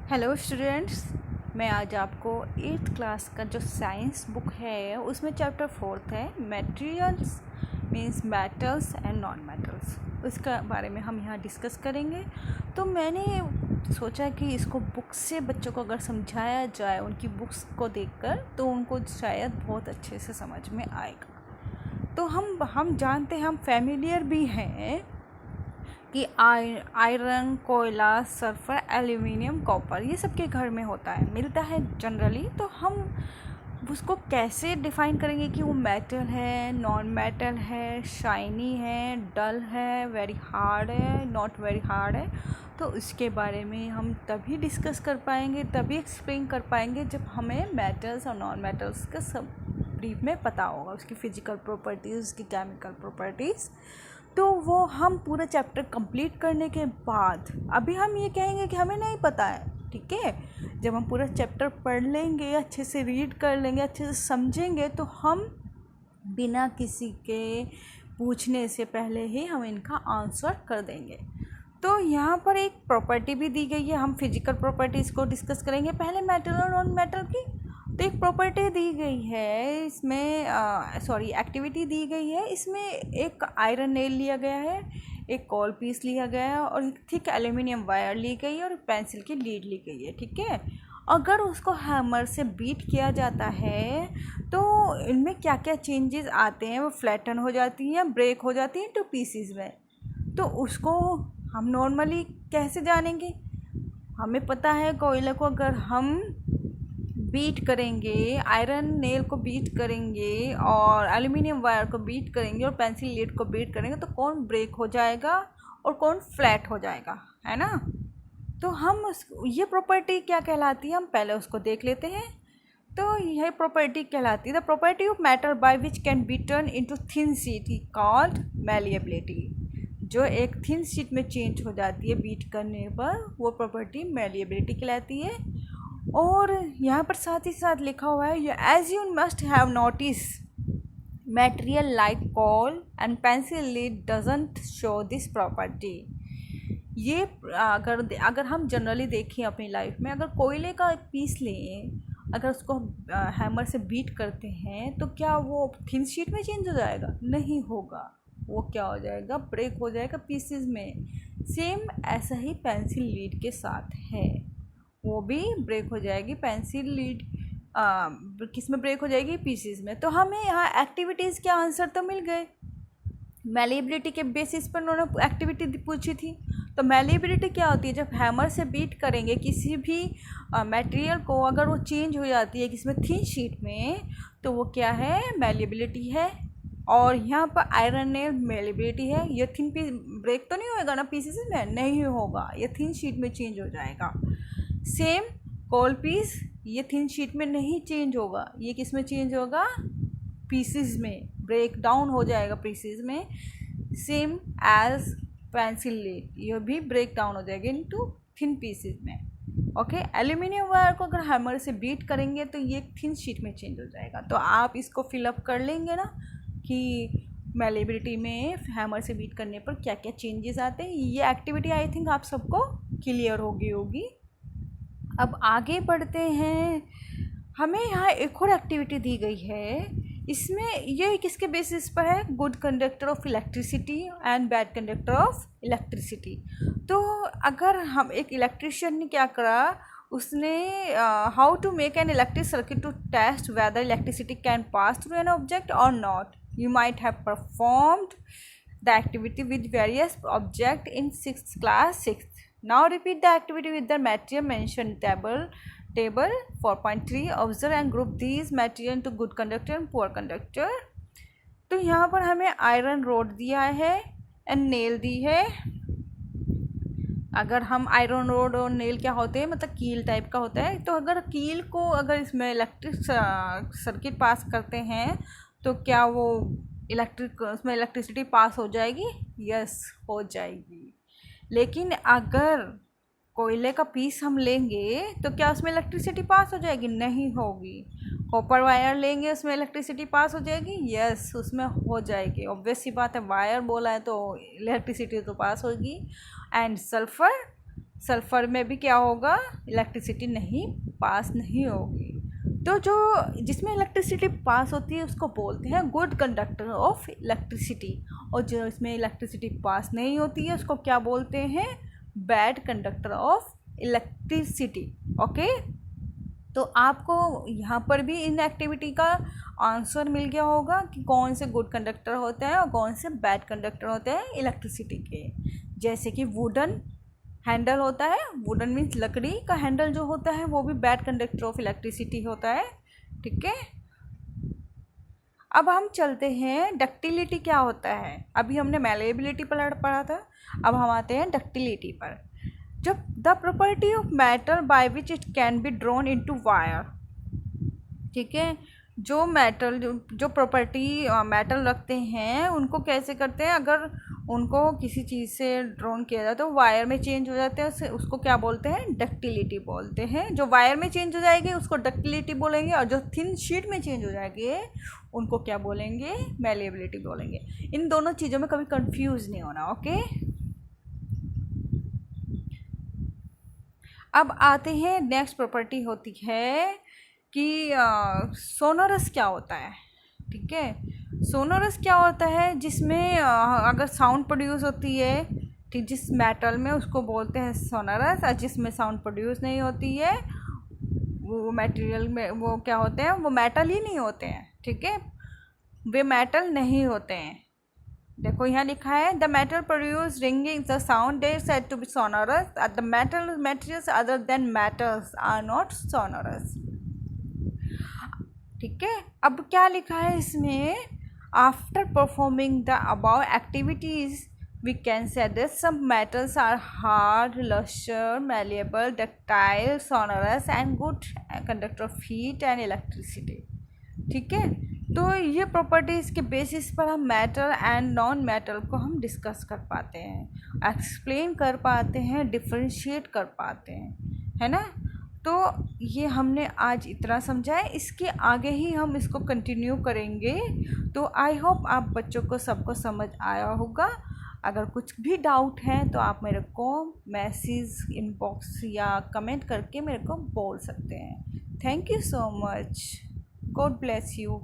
Hello students, मैं आज आपको 8th क्लास का जो साइंस बुक है उसमें चैप्टर 4 है materials means metals and non metals. उसका बारे में हम यहाँ डिस्कस करेंगे। तो मैंने सोचा कि इसको बुक से बच्चों को अगर समझाया जाए उनकी बुक्स को देखकर तो उनको शायद बहुत अच्छे से समझ में आएगा। तो हम जानते हैं, हम फैमिलियर भी हैं कि आयरन, कोयला, सल्फर, एल्यूमिनियम, कॉपर ये सबके घर में होता है, मिलता है जनरली। तो हम उसको कैसे डिफ़ाइन करेंगे कि वो मेटल है, नॉन मेटल है, शाइनी है, डल है, वेरी हार्ड है, नॉट वेरी हार्ड है। तो इसके बारे में हम तभी डिस्कस कर पाएंगे, तभी एक्सप्लेन कर पाएंगे जब हमें मेटल्स और नॉन मेटल्स का सब ब्रीफ में पता होगा, उसकी फ़िज़िकल प्रॉपर्टीज़, उसकी केमिकल प्रॉपर्टीज़। तो वो हम पूरा चैप्टर कंप्लीट करने के बाद अभी हम ये कहेंगे कि हमें नहीं पता है, ठीक है। जब हम पूरा चैप्टर पढ़ लेंगे, अच्छे से रीड कर लेंगे, अच्छे से समझेंगे, तो हम बिना किसी के पूछने से पहले ही हम इनका आंसर कर देंगे। तो यहाँ पर एक प्रॉपर्टी भी दी गई है, हम फिजिकल प्रॉपर्टीज़ को डिस्कस करेंगे पहले, मेटल और नॉन मेटल की। तो एक प्रॉपर्टी दी गई है इसमें, एक्टिविटी दी गई है इसमें। एक आयरन नेल लिया गया है, एक कॉल पीस लिया गया है और एक थिक एल्यूमिनियम वायर ली गई है और पेंसिल की लीड ली गई है, ठीक है। अगर उसको हैमर से बीट किया जाता है तो इनमें क्या क्या चेंजेस आते हैं, वो फ्लैटन हो जाती हैं, ब्रेक हो जाती हैं टू पीसीज में। तो उसको हम नॉर्मली कैसे जानेंगे? हमें पता है कोयले को अगर हम बीट करेंगे, आयरन नेल को बीट करेंगे और एल्यूमिनियम वायर को बीट करेंगे और पेंसिल लीड को बीट करेंगे तो कौन ब्रेक हो जाएगा और कौन फ्लैट हो जाएगा, है ना। तो हम ये प्रॉपर्टी क्या कहलाती है, हम पहले उसको देख लेते हैं। तो यह प्रॉपर्टी कहलाती है the property of matter by which can be turn into thin sheet called malleability. जो एक थिन शीट में चेंज हो जाती है बीट करने पर, वो प्रॉपर्टी मैलिएबिलिटी कहलाती है। और यहाँ पर साथ ही साथ लिखा हुआ है as you must have notice material like coal and pencil lead doesn't show this property. ये अगर हम जनरली देखें अपनी लाइफ में, अगर कोयले का पीस लें, अगर उसको हैमर से बीट करते हैं तो क्या वो थिन शीट में चेंज हो जाएगा? नहीं होगा, वो क्या हो जाएगा, ब्रेक हो जाएगा पीसेस में। सेम ऐसा ही पेंसिल लीड के साथ है, वो भी ब्रेक हो जाएगी। पेंसिल लीड किस में ब्रेक हो जाएगी? पीसेस में। तो हमें यहाँ एक्टिविटीज़ के आंसर तो मिल गए, मैलिएबिलिटी के बेसिस पर उन्होंने एक्टिविटी पूछी थी। तो मैलिएबिलिटी क्या होती है? जब हैमर से बीट करेंगे किसी भी मटेरियल को, अगर वो चेंज हो जाती है किसी में थिन शीट में, तो वो क्या है? मैलिएबिलिटी है। और यहाँ पर आयरन नेल मैलिएबिलिटी है। ये थिन पीस ब्रेक तो नहीं होएगा ना पीसेस में? नहीं होगा, ये थिन शीट में चेंज हो जाएगा। सेम कॉल पीस, ये थिन शीट में नहीं चेंज होगा, ये किस में चेंज होगा? पीसेस में, ब्रेक डाउन हो जाएगा पीसेस में। सेम एज पेंसिल लीड, ये भी ब्रेक डाउन हो जाएगा इनटू थिन पीसेस में। ओके, एल्यूमिनियम वायर को अगर हैमर से बीट करेंगे तो ये थिन शीट में चेंज हो जाएगा। तो आप इसको फिलअप कर लेंगे ना कि मैलिएबिलिटी में हैमर से बीट करने पर क्या क्या चेंजेस आते हैं। ये एक्टिविटी आई थिंक आप सबको क्लियर होगी। अब आगे बढ़ते हैं। हमें यहाँ एक और एक्टिविटी दी गई है, इसमें ये किसके बेसिस पर है? Good conductor of electricity and bad conductor of electricity. तो अगर हम एक इलेक्ट्रिशियन ने क्या करा, उसने how to make an electric circuit to test whether electricity can pass through an object और not. You might have performed the activity with various object in 6th class 6th. Now repeat the activity with the material mentioned table 4.3. Observe and group these material into good conductor and poor conductor. तो यहाँ पर हमें iron rod दिया है and nail दी है। अगर हम iron rod और नेल क्या होते हैं, मतलब कील टाइप का होता है। तो अगर कील को अगर इसमें इलेक्ट्रिक सर्किट पास करते हैं तो क्या वो उसमें इलेक्ट्रिसिटी पास हो जाएगी? यस, हो जाएगी। लेकिन अगर कोयले का पीस हम लेंगे तो क्या उसमें इलेक्ट्रिसिटी पास हो जाएगी? नहीं होगी। कॉपर वायर लेंगे, उसमें इलेक्ट्रिसिटी पास हो जाएगी? यस, उसमें हो जाएगी। ऑब्वियस सी बात है, वायर बोला है तो इलेक्ट्रिसिटी तो पास होगी। एंड सल्फ़र सल्फ़र में भी क्या होगा, इलेक्ट्रिसिटी नहीं पास नहीं होगी। तो जो जिसमें इलेक्ट्रिसिटी पास होती है उसको बोलते हैं गुड कंडक्टर ऑफ इलेक्ट्रिसिटी, और जो इसमें इलेक्ट्रिसिटी पास नहीं होती है उसको क्या बोलते हैं, bad conductor of electricity. Okay, तो आपको यहाँ पर भी इन एक्टिविटी का आंसर मिल गया होगा कि कौन से गुड कंडक्टर होते हैं और कौन से बैड कंडक्टर होते हैं इलेक्ट्रिसिटी के। जैसे कि वुडन हैंडल होता है, वुडन मीन्स लकड़ी का हैंडल जो होता है वो भी बैड कंडक्टर ऑफ इलेक्ट्रिसिटी होता है। ठीक है, अब हम चलते हैं डक्टिलिटी क्या होता है। अभी हमने मैलेबिलिटी पढ़ा था, अब हम आते हैं डक्टिलिटी पर। जब the property of matter by which it can be drawn into wire. ठीक है, जो मेटल जो प्रॉपर्टी मेटल रखते हैं उनको कैसे करते हैं, अगर उनको किसी चीज़ से ड्रॉन किया जाए तो वायर में चेंज हो जाते हैं, उसको क्या बोलते हैं, डक्टिलिटी बोलते हैं। जो वायर में चेंज हो जाएगी उसको डक्टिलिटी बोलेंगे, और जो थिन शीट में चेंज हो जाएगी उनको क्या बोलेंगे, मैलेबिलिटी बोलेंगे। इन दोनों चीज़ों में कभी कंफ्यूज नहीं होना। ओके, अब आते हैं नेक्स्ट प्रॉपर्टी होती है कि सोनोरस क्या होता है। ठीक है, सोनोरस क्या होता है, जिसमें अगर साउंड प्रोड्यूस होती है, ठीक, जिस मेटल में उसको बोलते हैं सोनोरस, और जिसमें साउंड प्रोड्यूस नहीं होती है वो मटेरियल में वो क्या होते हैं, वो मेटल ही नहीं होते हैं। ठीक है, वे मेटल नहीं होते हैं। देखो यहाँ लिखा है the metal produce ringing the sound they said to be sonorous, the metal materials other than metals are not sonorous. ठीक है, अब क्या लिखा है इसमें, after performing the above activities we can say that some metals are hard, lustre, malleable, ductile, sonorous and good conductor of heat and electricity. ठीक है, तो ये प्रॉपर्टीज़ के बेसिस पर हम मेटल एंड नॉन मेटल को हम डिस्कस कर पाते हैं, एक्सप्लेन कर पाते हैं, डिफ्रेंशिएट कर पाते हैं, है ना। तो ये हमने आज इतना समझा है, इसके आगे ही हम इसको कंटिन्यू करेंगे। तो आई होप आप बच्चों को सबको समझ आया होगा। अगर कुछ भी डाउट है तो आप मेरे को मैसेज इनबॉक्स या कमेंट करके मेरे को बोल सकते हैं। Thank you so much, God bless you.